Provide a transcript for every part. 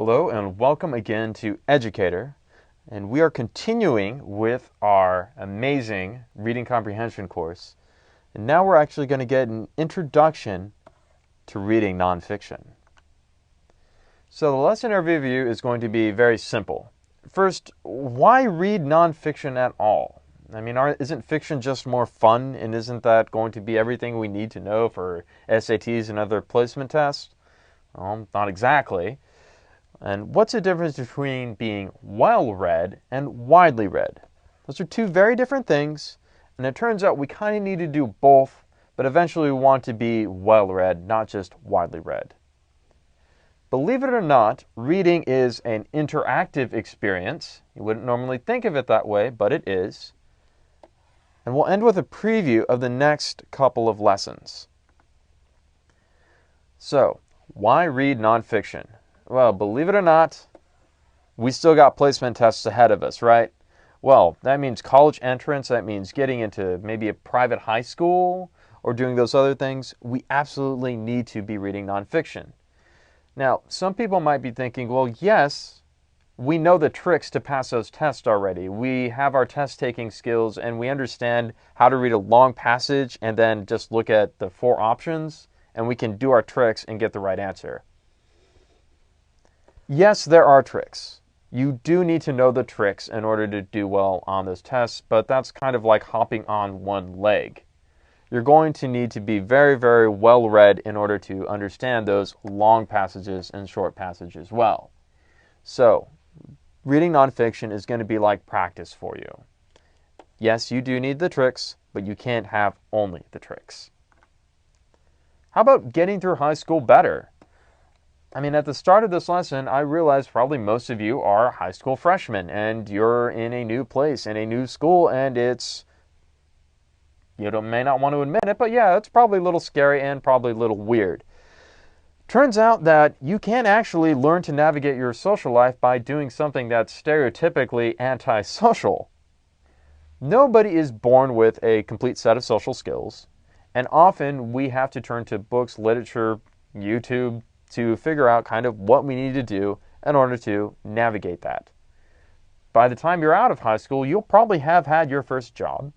Hello and welcome again to Educator, and we are continuing with our amazing reading comprehension course, and now we're actually going to get an introduction to reading nonfiction. So the lesson overview is going to be very simple. First, why read nonfiction at all? I mean, isn't fiction just more fun, and isn't that going to be everything we need to know for SATs and other placement tests? Well, not exactly. And what's the difference between being well-read and widely read? Those are two very different things, and it turns out we kind of need to do both, but eventually we want to be well-read, not just widely read. Believe it or not, reading is an interactive experience. You wouldn't normally think of it that way, but it is. And we'll end with a preview of the next couple of lessons. So, why read nonfiction? Well, believe it or not, we still got placement tests ahead of us, right? Well, that means college entrance, that means getting into maybe a private high school or doing those other things. We absolutely need to be reading nonfiction. Now, some people might be thinking, well, yes, we know the tricks to pass those tests already. We have our test-taking skills and we understand how to read a long passage and then just look at the 4 options and we can do our tricks and get the right answer. Yes, there are tricks. You do need to know the tricks in order to do well on those tests, but that's kind of like hopping on one leg. You're going to need to be very, very well read in order to understand those long passages and short passages well. So, reading nonfiction is going to be like practice for you. Yes, you do need the tricks, but you can't have only the tricks. How about getting through high school better? I mean, at the start of this lesson, I realized probably most of you are high school freshmen and you're in a new place, in a new school, and it's, you may not want to admit it, but yeah, it's probably a little scary and probably a little weird. Turns out that you can actually learn to navigate your social life by doing something that's stereotypically antisocial. Nobody is born with a complete set of social skills, and often we have to turn to books, literature, YouTube, to figure out kind of what we need to do in order to navigate that. By the time you're out of high school, you'll probably have had your first job.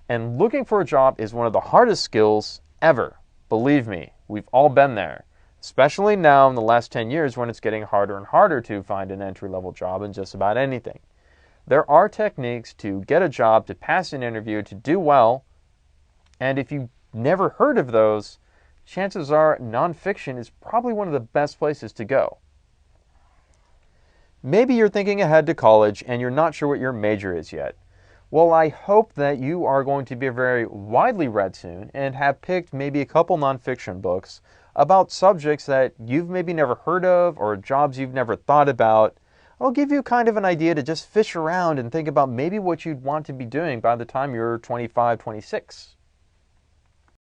And looking for a job is one of the hardest skills ever. Believe me, we've all been there. Especially now in the last 10 years when it's getting harder and harder to find an entry-level job in just about anything. There are techniques to get a job, to pass an interview, to do well. And if you've never heard of those, chances are nonfiction is probably one of the best places to go. Maybe you're thinking ahead to college and you're not sure what your major is yet. Well, I hope that you are going to be very widely read soon and have picked maybe a couple nonfiction books about subjects that you've maybe never heard of or jobs you've never thought about. It'll give you kind of an idea to just fish around and think about maybe what you'd want to be doing by the time you're 25, 26.